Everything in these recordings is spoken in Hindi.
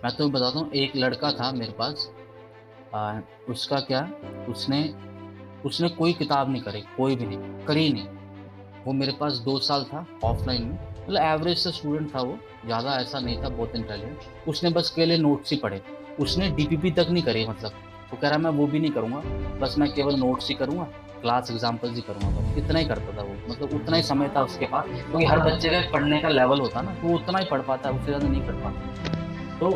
मैं तुम्हें बताता हूँ, एक लड़का था मेरे पास। उसका क्या, उसने उसने कोई किताब नहीं करी, कोई भी नहीं करी नहीं। वो मेरे पास 2 साल था ऑफलाइन में, मतलब एवरेज से स्टूडेंट था वो, ज़्यादा ऐसा नहीं था बहुत इंटेलिजेंट। उसने बस केवल नोट्स ही पढ़े, उसने डीपीपी तक नहीं करी। मतलब वो कह रहा मैं वो भी नहीं करूँगा, बस मैं केवल नोट्स ही करूँगा, क्लास एग्जाम्पल्स ही करूँगा, बस इतना ही करता था वो। मतलब उतना ही समय था उसके पास, क्योंकि हर बच्चे का एक पढ़ने का लेवल होता है ना, तो वो उतना ही पढ़ पाता है, उससे ज़्यादा नहीं पढ़ पाता। तो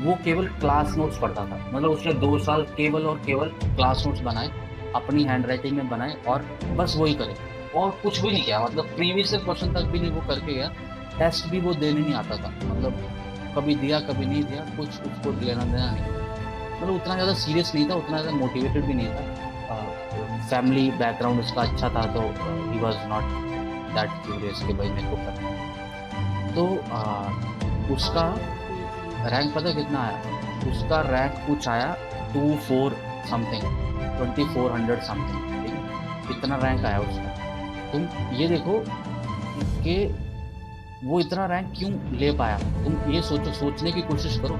वो केवल क्लास नोट्स पढ़ता था। मतलब उसने 2 साल केवल और केवल क्लास नोट्स बनाए, अपनी हैंड राइटिंग में बनाए, और बस वही करे और कुछ भी नहीं किया। मतलब प्रीवियस क्वेश्चन तक भी नहीं वो करके गया, टेस्ट भी वो देने नहीं आता था। मतलब कभी दिया कभी नहीं दिया, कुछ उसको लेना देना नहीं। मतलब उतना ज़्यादा सीरियस नहीं था, उतना ज़्यादा मोटिवेटेड भी नहीं था। फैमिली बैकग्राउंड उसका अच्छा था, तो he was not that curious कि भाई मेरे को करना है। तो उसका रैंक पता कितना आया? उसका रैंक कुछ आया 24 समथिंग, 2400 समथिंग, ठीक है, इतना रैंक आया उसका। तुम ये देखो कि वो इतना रैंक क्यों ले पाया। तुम ये सोचो, सोचने की कोशिश करो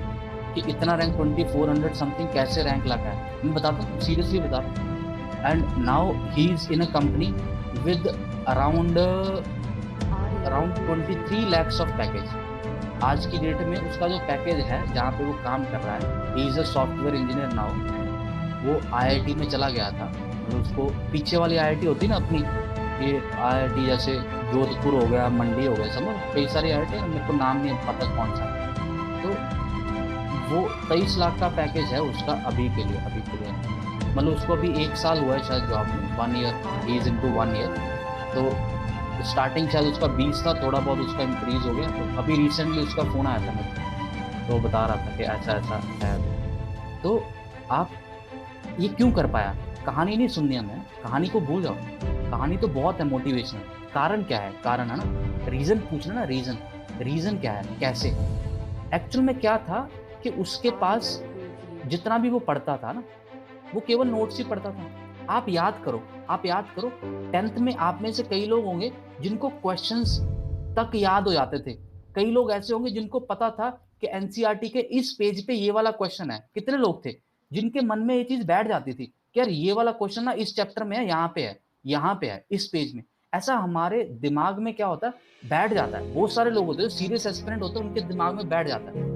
कि इतना रैंक 2400 समथिंग कैसे रैंक लगा है। मैं बताता हूँ, सीरियसली बताता हूँ। And now he is in a company with around around 23 lakhs of package. आज की डेट में उसका जो पैकेज है जहाँ पे वो काम कर रहा है, he is a software engineer now. वो आईआईटी में चला गया था, मतलब उसको पीछे वाली आईआईटी होती ना अपनी, ये आईआईटी जैसे जोधपुर हो गया, मंडी हो गया, समझ, कई सारी आईआईटी है, मेरे को नाम नहीं पता कौन सा है। तो वो 23 लाख का पैकेज है उसका अभी के लिए, अभी के लिए। मतलब उसको अभी 1 साल हुआ है शायद जॉब में, 1 year, he is into 1 year. तो स्टार्टिंग शायद उसका 20 था, थोड़ा बहुत उसका इंक्रीज हो गया। तो अभी रिसेंटली उसका फ़ोन आया था मेरे को, तो बता रहा था कि ऐसा ऐसा है। तो आप ये क्यों कर पाया? कहानी नहीं सुननी हमें, कहानी को भूल जाओ। कहानी तो बहुत है मोटिवेशनल। कारण क्या है? कारण है ना, रीज़न पूछना ना, रीज़न, रीज़न क्या है, कैसे। एक्चुअल में क्या था कि उसके पास जितना भी वो पढ़ता था ना, वो केवल नोट्स ही पढ़ता था। आप याद करो, आप याद करो, 10th में आप में से कई लोग होंगे जिनको क्वेश्चंस तक याद हो जाते थे। कई लोग ऐसे होंगे जिनको पता था कि एनसीईआरटी के इस पेज पे ये वाला क्वेश्चन है। कितने लोग थे जिनके मन में ये चीज बैठ जाती थी कि यार ये वाला क्वेश्चन ना इस चैप्टर में है, यहाँ पे है, यहाँ पे है, इस पेज में। ऐसा हमारे दिमाग में क्या होता है, बैठ जाता है। बहुत सारे लोग होते हैं, सीरियस एस्पिरेंट होते हैं, उनके दिमाग में बैठ जाता है।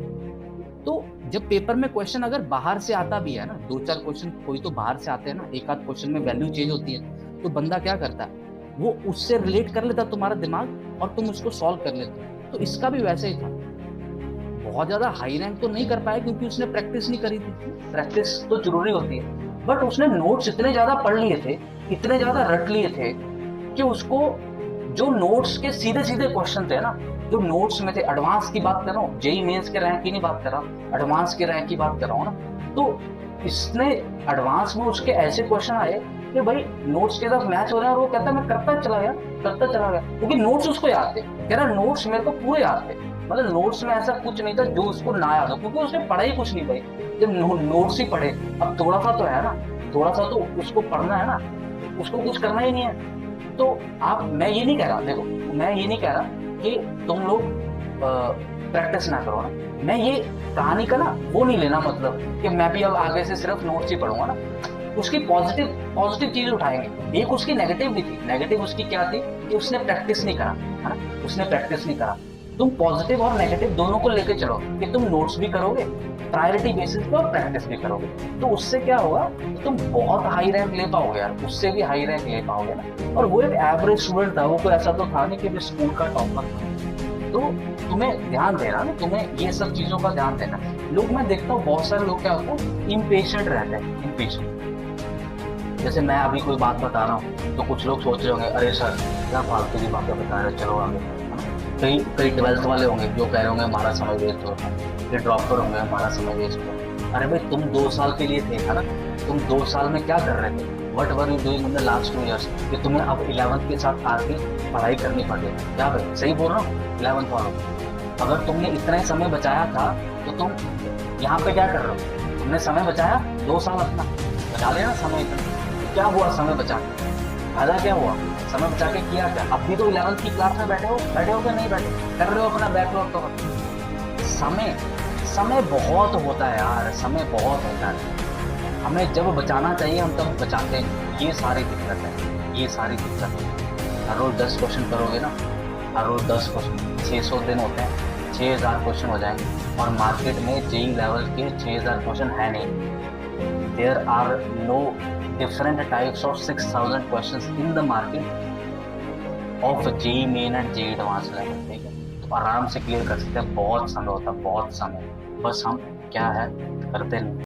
तो जब पेपर में क्वेश्चन अगर बाहर से आता भी है ना, 2-4 क्वेश्चन कोई तो बाहर से आते हैं ना, एक आध क्वेश्चन में वैल्यू चेंज होती है, तो बंदा क्या करता है, वो उससे रिलेट कर लेता तुम्हारा दिमाग, और तुम उसको सॉल्व कर लेते हो। तो इसका भी वैसे ही था। बहुत ज्यादा हाई रैंक तो नहीं कर पाया क्योंकि उसने प्रैक्टिस नहीं करी थी। प्रैक्टिस तो जरूरी होती है, बट उसने नोट्स इतने ज्यादा पढ़ लिए थे, इतने ज्यादा रट लिए थे कि उसको जो नोट्स के सीधे सीधे क्वेश्चन थे ना, जो नोट्स में थे, एडवांस की बात कर रहा हूँ, जेई मेंस के रैंक की नहीं बात कर रहा हूँ, एडवांस के रैंक की बात कर रहा हूँ ना, तो इसने एडवांस में उसके ऐसे क्वेश्चन आए कि भाई नोट्स के साथ मैच हो रहा है, और वो कहता मैं करता चला गया, करता चला गया, क्योंकि नोट्स उसको याद थे। कह रहा नोट्स मेरे को पूरे याद थे, मतलब नोट्स में ऐसा कुछ नहीं था जो उसको ना याद हो, क्योंकि उसने पढ़ा ही कुछ नहीं भाई। जब नोट्स ही पढ़े, अब थोड़ा सा तो है ना, थोड़ा सा तो उसको पढ़ना है ना, उसको कुछ करना ही नहीं है। तो आप, मैं ये नहीं कह रहा, देखो मैं ये नहीं कह रहा कि तुम लोग प्रैक्टिस ना करो ना, मैं ये कहानी का ना वो नहीं लेना, मतलब कि मैं भी अब आगे से सिर्फ नोट्स ही पढ़ूंगा ना। उसकी पॉजिटिव पॉजिटिव चीज उठाएंगे। एक उसकी नेगेटिव भी थी। नेगेटिव उसकी क्या थी कि उसने प्रैक्टिस नहीं करा, है ना, उसने प्रैक्टिस नहीं करा। तुम पॉजिटिव और नेगेटिव दोनों को लेके चलो कि तुम नोट्स भी करोगे, प्रायोरिटी बेसिस पे, और प्रैक्टिस भी करोगे, तो उससे क्या होगा, तुम बहुत हाई रैंक ले पाओगे यार, उससे भी हाई रैंक ले पाओगे ना। और वो एक एवरेज स्टूडेंट था, वो कोई ऐसा तो था नहीं कि वो स्कूल का टॉपर था। तो तुम्हें ध्यान देना ना, तुम्हें ये सब चीजों का ध्यान देना। लोग, मैं देखता हूँ बहुत सारे लोग क्या होते हैं, इम्पेशेंट रहते हैं, इम्पेशेंट। जैसे मैं अभी कोई बात बता रहा हूँ तो कुछ लोग सोच रहे होंगे अरे सर क्या फालतू की बातें बता रहे, चलो आगे। कई कई 12th वाले होंगे जो कह रहे होंगे हमारा समय वेस्ट हो रहा है, ये ड्रॉपर होंगे हमारा समय वेस्ट हो रहा है। अरे भाई तुम 2 साल के लिए थे, है ना, तुम 2 साल में क्या कर रहे थे, what were you doing in the last 2 years, कि तुम्हें अब 11th के साथ आके पढ़ाई करनी पड़ेगी। क्या भाई सही बोल रहा हूँ? 11th वालों, अगर तुमने इतना ही समय बचाया था तो तुम यहाँ पे क्या कर रहे हो? तुमने समय बचाया 2 साल अपना, बचा लेना समय इतना। क्या हुआ समय बचा के? फायदा क्या हुआ समय बचा के? किया क्या? अब भी तो 11th की क्लास में बैठे हो कि नहीं बैठे, कर रहे हो अपना बैकलॉग कवर। समय समय बहुत होता है यार, समय बहुत होता है। हमें जब बचाना चाहिए हम तब बचाते नहीं, ये सारी दिक्कत है, ये सारी दिक्कत है। हर रोज 10 क्वेश्चन करोगे ना, हर रोज 10 क्वेश्चन, 600 दिन होते हैं, 6000 क्वेश्चन हो जाएंगे। और मार्केट में जेई लेवल के 6000 क्वेश्चन है नहीं। There are no different types of 6000 questions in the market of JEE Main and JEE advance level, ठीक है। तो आराम से क्लियर कर सकते हैं, बहुत समय होता है, बहुत समय। बस हम क्या है करते नहीं।